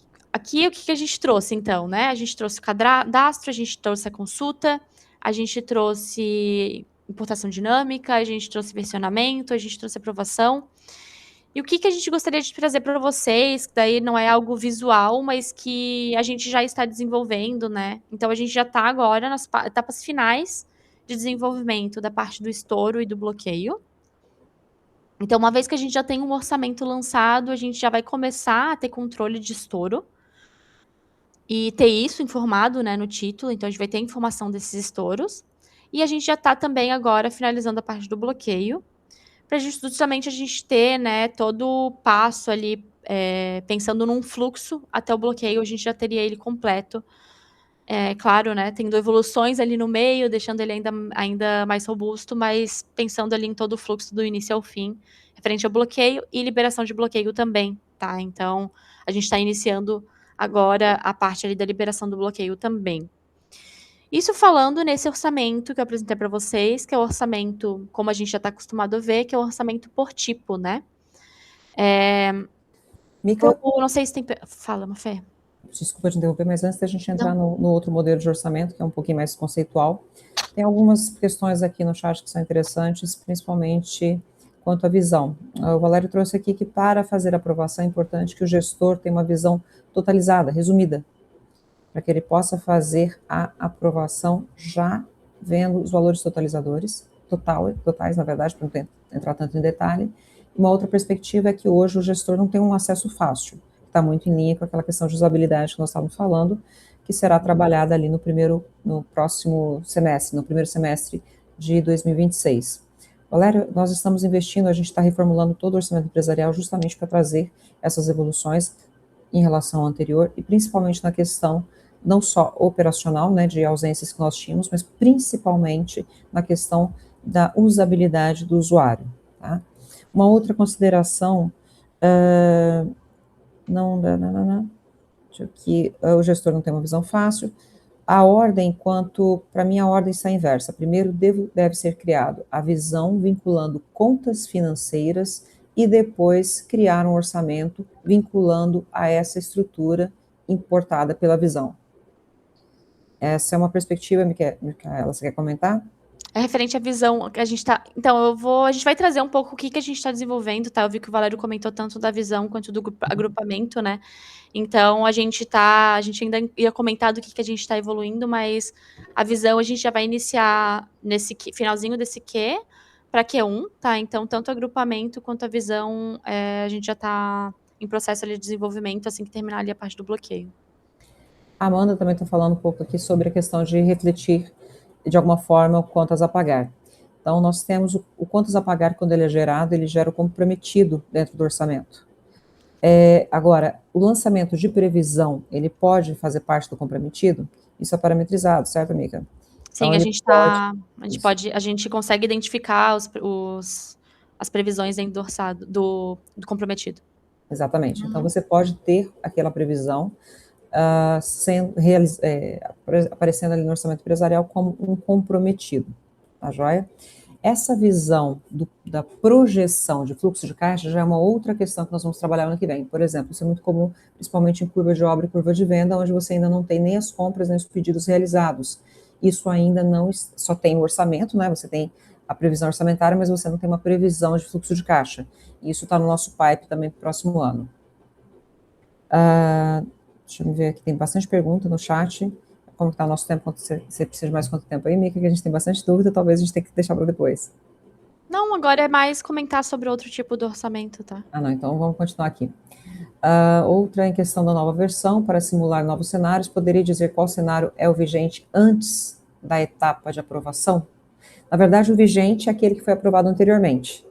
a gente trouxe então, né? A gente trouxe o cadastro, a gente trouxe a consulta, a gente trouxe importação dinâmica, a gente trouxe versionamento, a gente trouxe aprovação. E o que a gente gostaria de trazer para vocês, que daí não é algo visual, mas que a gente já está desenvolvendo, né? Então a gente já está agora nas etapas finais de desenvolvimento da parte do estouro e do bloqueio. Então, uma vez que a gente já tem um orçamento lançado, a gente já vai começar a ter controle de estouro e ter isso informado, né, no título. Então, a gente vai ter informação desses estouros. E a gente já está também agora finalizando a parte do bloqueio, para justamente a gente ter, né, todo o passo ali, pensando num fluxo até o bloqueio, a gente já teria ele completo. Claro, né, tendo evoluções ali no meio, deixando ele ainda mais robusto, mas pensando ali em todo o fluxo do início ao fim, referente ao bloqueio e liberação de bloqueio também, tá? Então, a gente está iniciando agora a parte ali da liberação do bloqueio também. Isso falando nesse orçamento que eu apresentei para vocês, que é o orçamento, como a gente já está acostumado a ver, que é o orçamento por tipo, né? Mica, Eu não sei se tem. Fala, Mafé. desculpa te interromper, mas antes da gente entrar no outro modelo de orçamento, que é um pouquinho mais conceitual, tem algumas questões aqui no chat que são interessantes, principalmente quanto à visão. O Valério trouxe aqui que para fazer a aprovação é importante que o gestor tenha uma visão totalizada, resumida, para que ele possa fazer a aprovação já vendo os valores totalizadores, totais, na verdade, para não entrar tanto em detalhe. Uma outra perspectiva é que hoje o gestor não tem um acesso fácil, está muito em linha com aquela questão de usabilidade que nós estávamos falando, que será trabalhada ali no próximo semestre, no primeiro semestre de 2026. Valério, nós estamos investindo, a gente está reformulando todo o orçamento empresarial justamente para trazer essas evoluções em relação ao anterior e principalmente na questão não só operacional, né, de ausências que nós tínhamos, mas principalmente na questão da usabilidade do usuário. Tá? Uma outra consideração, que o gestor não tem uma visão fácil, a ordem, para mim a ordem está inversa. Primeiro deve ser criado a visão vinculando contas financeiras e depois criar um orçamento vinculando a essa estrutura importada pela visão. Essa é uma perspectiva, Micaela, você quer comentar? É referente à visão que a gente tá. Então, a gente vai trazer um pouco o que a gente está desenvolvendo, tá? Eu vi que o Valério comentou tanto da visão quanto do agrupamento, né? Então, a gente ainda ia comentar do que a gente está evoluindo, mas a visão a gente já vai iniciar nesse finalzinho desse Q para Q1, tá? Então, tanto o agrupamento quanto a visão, a gente já está em processo ali de desenvolvimento assim que terminar ali a parte do bloqueio. A Amanda também está falando um pouco aqui sobre a questão de refletir, de alguma forma, o contas a pagar. Então, nós temos o contas a pagar, quando ele é gerado, ele gera o comprometido dentro do orçamento. Agora, o lançamento de previsão, ele pode fazer parte do comprometido? Isso é parametrizado, certo, amiga? Sim, então, a gente consegue identificar as previsões dentro do orçado, do comprometido. Exatamente. Então, você pode ter aquela previsão aparecendo ali no orçamento empresarial como um comprometido, tá joia? Essa visão da projeção de fluxo de caixa já é uma outra questão que nós vamos trabalhar no ano que vem. Por exemplo, isso é muito comum, principalmente em curva de obra e curva de venda, onde você ainda não tem nem as compras, nem os pedidos realizados. Isso ainda não, só tem o orçamento, né? Você tem a previsão orçamentária, mas você não tem uma previsão de fluxo de caixa. Isso está no nosso pipe também para o próximo ano. Deixa eu ver aqui, tem bastante pergunta no chat. Como está o nosso tempo? Você precisa de mais quanto tempo aí, Mica? Que a gente tem bastante dúvida, talvez a gente tenha que deixar para depois. Não, agora é mais comentar sobre outro tipo de orçamento, tá? Não, então vamos continuar aqui. Outra em questão da nova versão, para simular novos cenários, poderia dizer qual cenário é o vigente antes da etapa de aprovação? Na verdade, o vigente é aquele que foi aprovado anteriormente.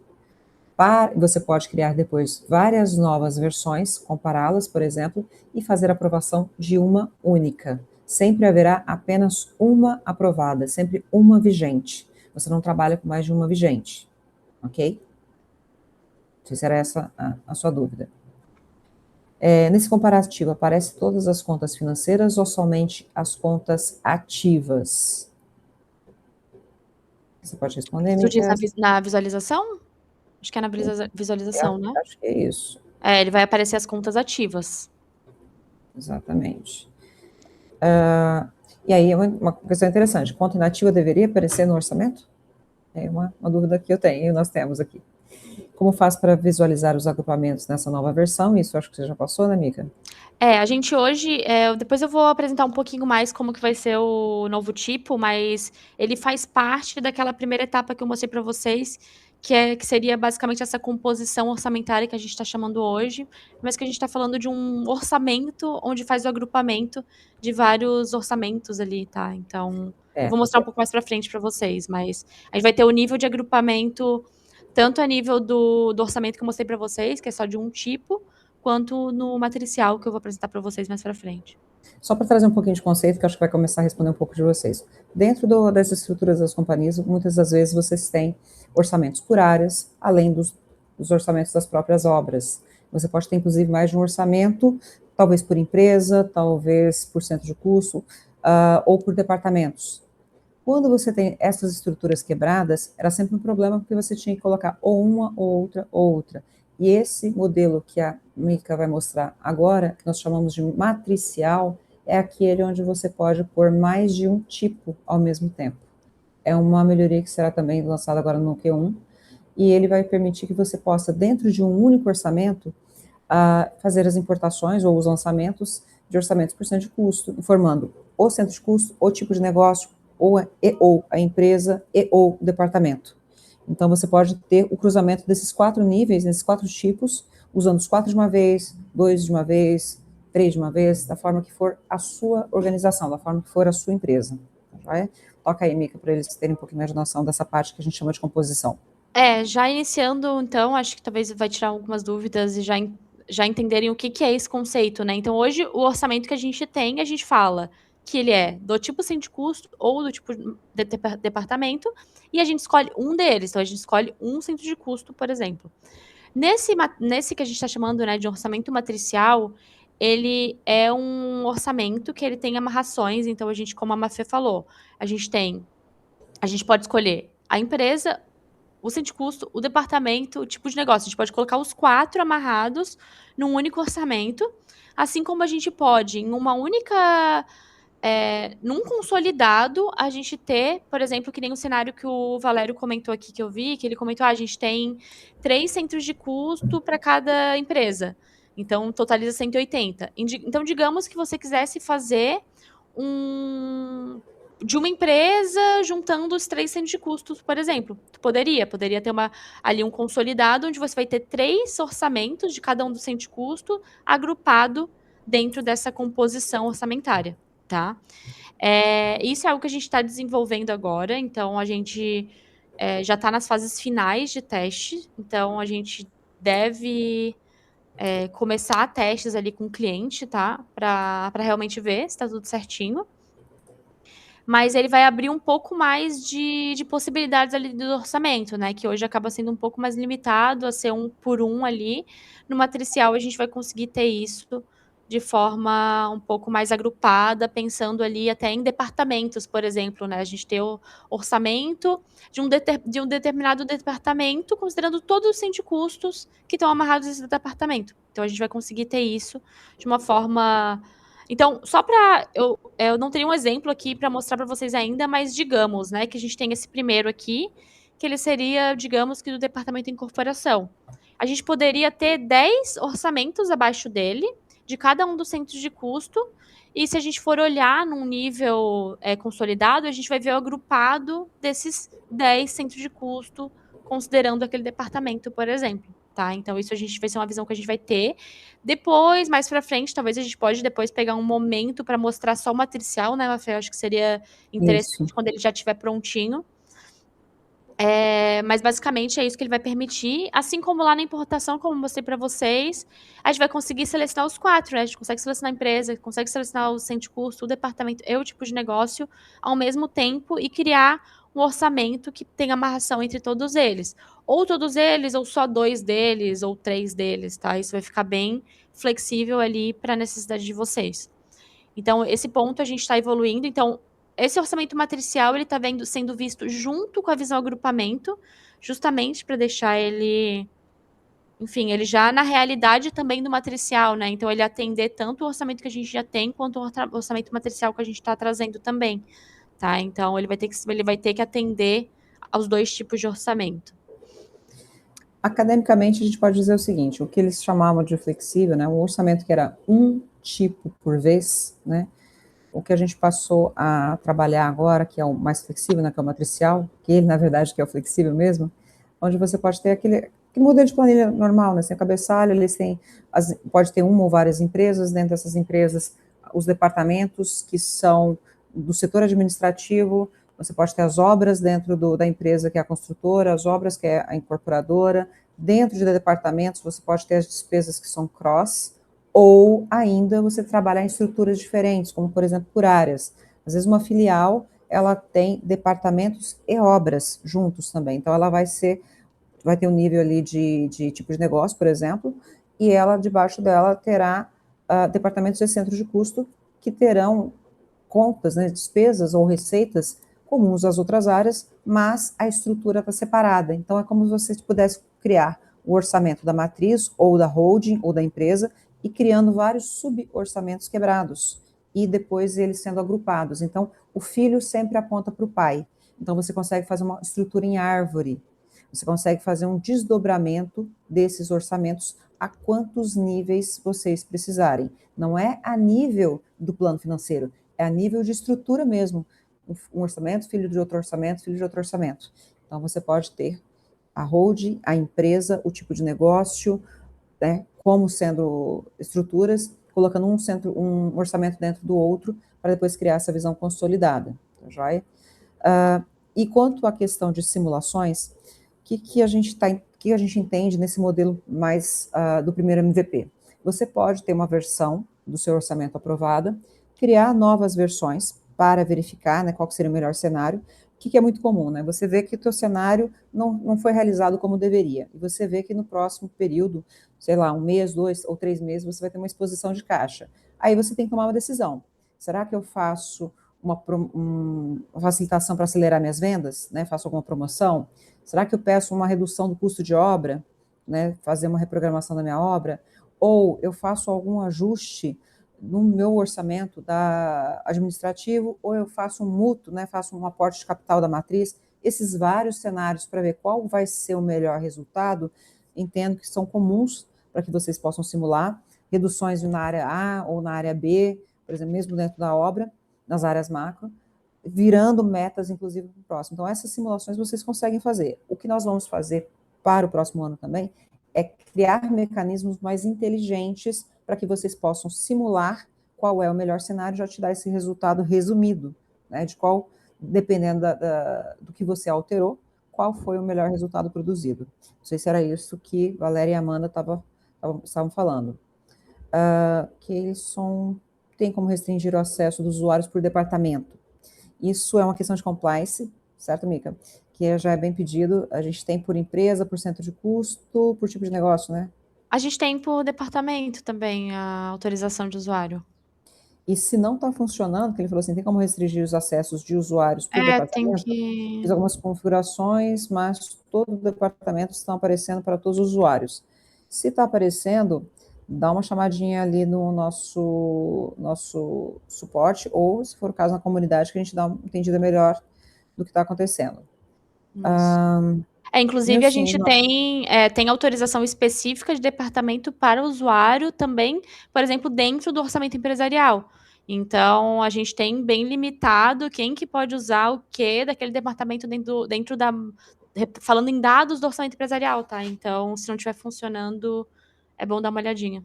Você pode criar depois várias novas versões, compará-las, por exemplo, e fazer a aprovação de uma única. Sempre haverá apenas uma aprovada, sempre uma vigente. Você não trabalha com mais de uma vigente, ok? Não sei se era essa a sua dúvida. Nesse comparativo, aparecem todas as contas financeiras ou somente as contas ativas? Você pode responder, Tu diz Mica? na visualização? Acho que é na visualização, né? Acho que é isso. Ele vai aparecer as contas ativas. Exatamente. E aí, uma questão interessante, conta inativa deveria aparecer no orçamento? É uma dúvida que eu tenho, e nós temos aqui. Como faz para visualizar os agrupamentos nessa nova versão? Isso acho que você já passou, né, Mica? A gente hoje, depois eu vou apresentar um pouquinho mais como que vai ser o novo tipo, mas ele faz parte daquela primeira etapa que eu mostrei para vocês, que seria basicamente essa composição orçamentária que a gente está chamando hoje, mas que a gente está falando de um orçamento onde faz o agrupamento de vários orçamentos ali, tá? Então, eu vou mostrar um pouco mais para frente para vocês, mas a gente vai ter o nível de agrupamento tanto a nível do orçamento que eu mostrei para vocês, que é só de um tipo, quanto no matricial que eu vou apresentar para vocês mais para frente. Só para trazer um pouquinho de conceito, que eu acho que vai começar a responder um pouco de vocês. Dentro das estruturas das companhias, muitas das vezes vocês têm orçamentos por áreas, além dos orçamentos das próprias obras. Você pode ter, inclusive, mais de um orçamento, talvez por empresa, talvez por centro de custo, ou por departamentos. Quando você tem essas estruturas quebradas, era sempre um problema, porque você tinha que colocar ou uma, ou outra. E esse modelo que a Mika vai mostrar agora, que nós chamamos de matricial, é aquele onde você pode pôr mais de um tipo ao mesmo tempo. É uma melhoria que será também lançada agora no Q1, e ele vai permitir que você possa, dentro de um único orçamento, fazer as importações ou os lançamentos de orçamentos por centro de custo, informando o centro de custo, o tipo de negócio, ou a empresa ou o departamento. Então, você pode ter o cruzamento desses 4 níveis, nesses 4 tipos, usando os 4 de uma vez, 2 de uma vez, 3 de uma vez, da forma que for a sua organização, da forma que for a sua empresa. Tá? Toca aí, Mika, para eles terem um pouquinho mais de noção dessa parte que a gente chama de composição. Já iniciando, então, acho que talvez vai tirar algumas dúvidas e já entenderem o que é esse conceito, né? Então, hoje, o orçamento que a gente fala que ele é do tipo centro de custo ou do tipo de departamento, e a gente escolhe um deles. Então, a gente escolhe um centro de custo, por exemplo. Nesse que a gente está chamando, né, de orçamento matricial, ele é um orçamento que ele tem amarrações. Então, a gente, como a Mafê falou, a gente pode escolher a empresa, o centro de custo, o departamento, o tipo de negócio. A gente pode colocar os 4 amarrados num único orçamento, assim como a gente pode, em uma única, num consolidado, a gente ter, por exemplo, que nem o cenário que o Valério comentou aqui, que eu vi, que ele comentou, a gente tem 3 centros de custo para cada empresa. Então, totaliza 180. Então, digamos que você quisesse fazer de uma empresa juntando os 3 centros de custos, por exemplo. Tu poderia ter ali um consolidado onde você vai ter 3 orçamentos de cada um dos centros de custo agrupado dentro dessa composição orçamentária, tá? Isso é algo que a gente está desenvolvendo agora, então a gente já está nas fases finais de teste, então a gente deve começar testes ali com o cliente, tá? Para realmente ver se está tudo certinho. Mas ele vai abrir um pouco mais de possibilidades ali do orçamento, né? Que hoje acaba sendo um pouco mais limitado a ser um por um ali. No matricial, a gente vai conseguir ter isso de forma um pouco mais agrupada, pensando ali até em departamentos, por exemplo, né? A gente ter o orçamento de um determinado departamento, considerando todos os centros de custos que estão amarrados nesse departamento. Então, a gente vai conseguir ter isso de uma forma. Então, só para eu não tenho um exemplo aqui para mostrar para vocês ainda, mas digamos, né, que a gente tem esse primeiro aqui, que ele seria, digamos que do departamento de incorporação. A gente poderia ter 10 orçamentos abaixo dele, de cada um dos centros de custo, e se a gente for olhar num nível consolidado, a gente vai ver o agrupado desses 10 centros de custo, considerando aquele departamento, por exemplo. Tá? Então, isso vai ser uma visão que a gente vai ter. Depois, mais pra frente, talvez a gente pode depois pegar um momento para mostrar só o matricial, né, Rafael? Acho que seria interessante quando ele já estiver prontinho. Mas basicamente é isso que ele vai permitir. Assim como lá na importação, como eu mostrei para vocês, a gente vai conseguir selecionar os 4, né? A gente consegue selecionar a empresa, consegue selecionar o centro de custo, o departamento e o tipo de negócio ao mesmo tempo e criar um orçamento que tenha amarração entre todos eles. Ou todos eles, ou só 2 deles, ou 3 deles, tá? Isso vai ficar bem flexível ali para a necessidade de vocês. Então, esse ponto a gente está evoluindo. Então, esse orçamento matricial, ele está sendo visto junto com a visão agrupamento, justamente para deixar ele, enfim, ele já na realidade também do matricial, né? Então, ele atender tanto o orçamento que a gente já tem, quanto o orçamento matricial que a gente está trazendo também, tá? Então, ele vai ter que atender aos 2 tipos de orçamento. Academicamente, a gente pode dizer o seguinte, o que eles chamavam de flexível, né, um orçamento que era um tipo por vez, né, o que a gente passou a trabalhar agora, que é o mais flexível, né, que é o matricial, que ele, na verdade, que é o flexível mesmo, onde você pode ter aquele modelo de planilha normal, né? Sem cabeçalho, eles têm, pode ter uma ou várias empresas, dentro dessas empresas, os departamentos que são do setor administrativo, você pode ter as obras dentro da empresa que é a construtora, as obras que é a incorporadora, dentro de departamentos você pode ter as despesas que são cross, ou ainda você trabalhar em estruturas diferentes, como por exemplo por áreas. Às vezes uma filial, ela tem departamentos e obras juntos também, então ela vai ter um nível ali de tipo de negócio, por exemplo, e ela, debaixo dela, terá departamentos de centro de custo que terão contas, né, despesas ou receitas comuns às outras áreas, mas a estrutura está separada. Então, é como se você pudesse criar o orçamento da matriz, ou da holding, ou da empresa, e criando vários sub-orçamentos quebrados, e depois eles sendo agrupados. Então, o filho sempre aponta para o pai. Então, você consegue fazer uma estrutura em árvore, você consegue fazer um desdobramento desses orçamentos a quantos níveis vocês precisarem. Não é a nível do plano financeiro, é a nível de estrutura mesmo. Um orçamento, filho de outro orçamento, filho de outro orçamento. Então, você pode ter a holding, a empresa, o tipo de negócio, né, como sendo estruturas, colocando um orçamento dentro do outro, para depois criar essa visão consolidada. Tá joia? E quanto à questão de simulações, o que a gente entende nesse modelo mais do primeiro MVP? Você pode ter uma versão do seu orçamento aprovada, criar novas versões para verificar, né, qual seria o melhor cenário. O que é muito comum, né? Você vê que o teu cenário não foi realizado como deveria, e você vê que no próximo período, sei lá, 1 mês, 2 ou 3 meses, você vai ter uma exposição de caixa. Aí você tem que tomar uma decisão. Será que eu faço uma facilitação para acelerar minhas vendas, né? Faço alguma promoção? Será que eu peço uma redução do custo de obra, né? Fazer uma reprogramação da minha obra? Ou eu faço algum ajuste no meu orçamento administrativo, ou eu faço um mútuo, né? Faço um aporte de capital da matriz? Esses vários cenários para ver qual vai ser o melhor resultado, entendo que são comuns para que vocês possam simular reduções na área A ou na área B, por exemplo, mesmo dentro da obra, nas áreas macro, virando metas, inclusive, para o próximo. Então, essas simulações vocês conseguem fazer. O que nós vamos fazer para o próximo ano também é criar mecanismos mais inteligentes para que vocês possam simular qual é o melhor cenário, já te dar esse resultado resumido, né, de qual, dependendo do que você alterou, qual foi o melhor resultado produzido. Não sei se era isso que Valéria e Amanda estavam falando. Keilson tem como restringir o acesso dos usuários por departamento. Isso é uma questão de compliance, certo, Mica? Que já é bem pedido. A gente tem por empresa, por centro de custo, por tipo de negócio, né? A gente tem por departamento também a autorização de usuário. E se não está funcionando, que ele falou assim, tem como restringir os acessos de usuários por Tem departamento? que... Fiz algumas configurações, mas todo o departamento estão aparecendo para todos os usuários. Se está aparecendo, dá uma chamadinha ali no nosso suporte, ou, se for o caso, na comunidade, que a gente dá uma entendida melhor do que está acontecendo. inclusive, a gente tem autorização específica de departamento para o usuário também, por exemplo, dentro do orçamento empresarial. Então, a gente tem bem limitado quem que pode usar o que daquele departamento dentro da... Falando em dados do orçamento empresarial, tá? Então, se não estiver funcionando, é bom dar uma olhadinha.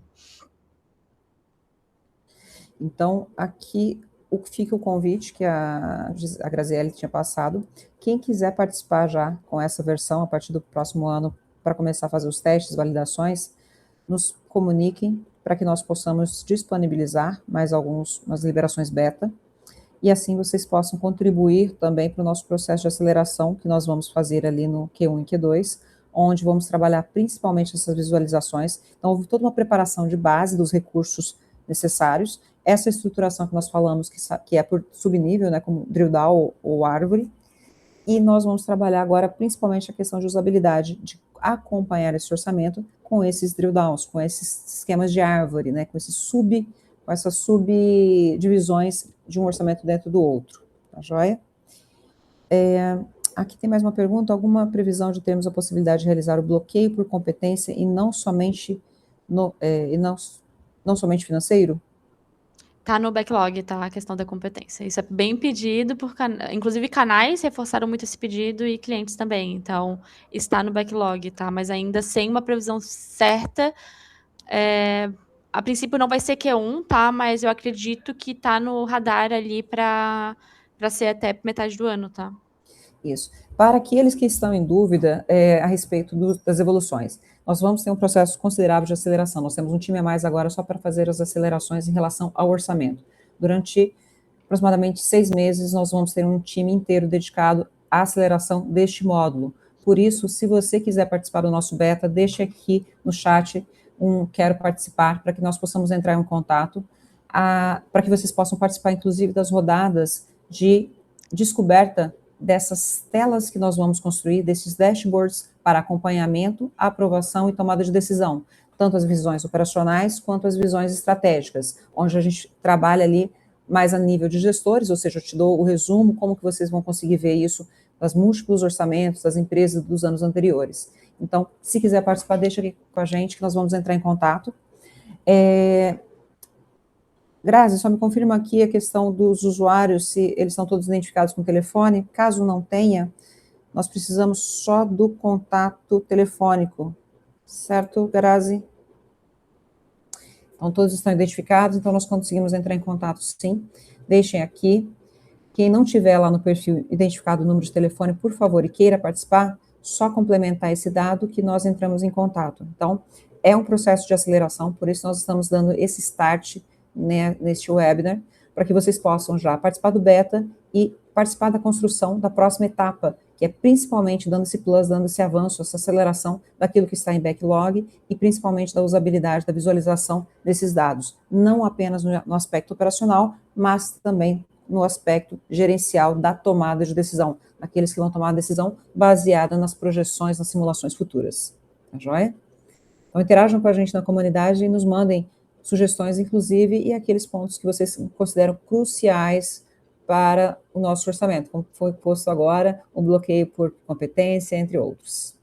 Então, aqui fica o convite que a Graziele tinha passado. Quem quiser participar já com essa versão, a partir do próximo ano, para começar a fazer os testes, validações, nos comuniquem para que nós possamos disponibilizar mais umas liberações beta, e assim vocês possam contribuir também para o nosso processo de aceleração que nós vamos fazer ali no Q1 e Q2, onde vamos trabalhar principalmente essas visualizações. Então, houve toda uma preparação de base dos recursos necessários, essa estruturação que nós falamos, que é por subnível, né, como drill down ou árvore, e nós vamos trabalhar agora principalmente a questão de usabilidade, de acompanhar esse orçamento com esses drill downs, com esses esquemas de árvore, né, com essas subdivisões de um orçamento dentro do outro, tá joia? Aqui tem mais uma pergunta: alguma previsão de termos a possibilidade de realizar o bloqueio por competência e não somente financeiro? Tá no backlog, tá, a questão da competência. Isso é bem pedido por inclusive canais reforçaram muito esse pedido e clientes também, então está no backlog, tá, mas ainda sem uma previsão certa, a princípio não vai ser Q1, tá, mas eu acredito que tá no radar ali para ser até metade do ano, tá. Isso. Para aqueles que estão em dúvida a respeito das evoluções, nós vamos ter um processo considerável de aceleração. Nós temos um time a mais agora só para fazer as acelerações em relação ao orçamento. Durante aproximadamente 6 meses, nós vamos ter um time inteiro dedicado à aceleração deste módulo. Por isso, se você quiser participar do nosso beta, deixe aqui no chat quero participar, para que nós possamos entrar em contato, para que vocês possam participar, inclusive, das rodadas de descoberta dessas telas que nós vamos construir, desses dashboards para acompanhamento, aprovação e tomada de decisão, tanto as visões operacionais quanto as visões estratégicas, onde a gente trabalha ali mais a nível de gestores, ou seja, eu te dou o resumo, como que vocês vão conseguir ver isso das múltiplos orçamentos das empresas dos anos anteriores. Então, se quiser participar, deixa aqui com a gente que nós vamos entrar em contato. Grazi, só me confirma aqui a questão dos usuários, se eles estão todos identificados com o telefone. Caso não tenha, nós precisamos só do contato telefônico. Certo, Grazi? Então, todos estão identificados, então nós conseguimos entrar em contato, sim. Deixem aqui. Quem não tiver lá no perfil identificado o número de telefone, por favor, e queira participar, só complementar esse dado que nós entramos em contato. Então, é um processo de aceleração, por isso nós estamos dando esse start, né, neste webinar, para que vocês possam já participar do beta e participar da construção da próxima etapa, que é principalmente dando esse plus, dando esse avanço, essa aceleração daquilo que está em backlog e principalmente da usabilidade, da visualização desses dados, não apenas no aspecto operacional, mas também no aspecto gerencial da tomada de decisão, daqueles que vão tomar a decisão baseada nas projeções, nas simulações futuras. Tá joia? Então, interajam com a gente na comunidade e nos mandem sugestões, inclusive, e aqueles pontos que vocês consideram cruciais para o nosso orçamento, como foi posto agora, o bloqueio por competência, entre outros.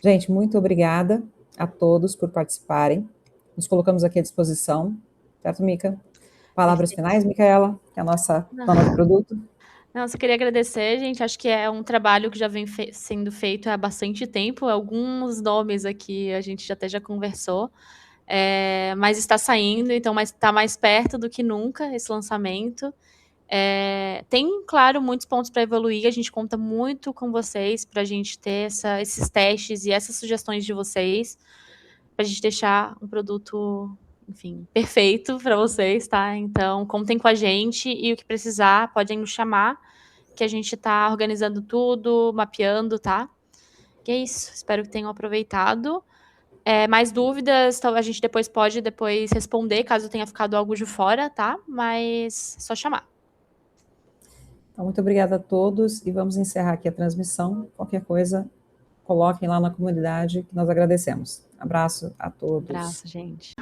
Gente, muito obrigada a todos por participarem. Nos colocamos aqui à disposição. Certo, Mica? Palavras finais, Micaela, que é a nossa dona do produto. Não, só queria agradecer, gente. Acho que é um trabalho que já vem sendo feito há bastante tempo. Alguns nomes aqui a gente até já conversou, mas está saindo, então está mais perto do que nunca esse lançamento. Tem, claro, muitos pontos para evoluir. A gente conta muito com vocês para a gente ter esses testes e essas sugestões de vocês, para a gente deixar um produto, enfim, perfeito para vocês, tá? Então, contem com a gente e o que precisar, podem nos chamar, que a gente está organizando tudo, mapeando, tá? Que é isso, espero que tenham aproveitado. Mais dúvidas, a gente pode responder, caso tenha ficado algo de fora, tá? Mas só chamar. Então, muito obrigada a todos e vamos encerrar aqui a transmissão. Qualquer coisa, coloquem lá na comunidade que nós agradecemos. Abraço a todos. Abraço, gente.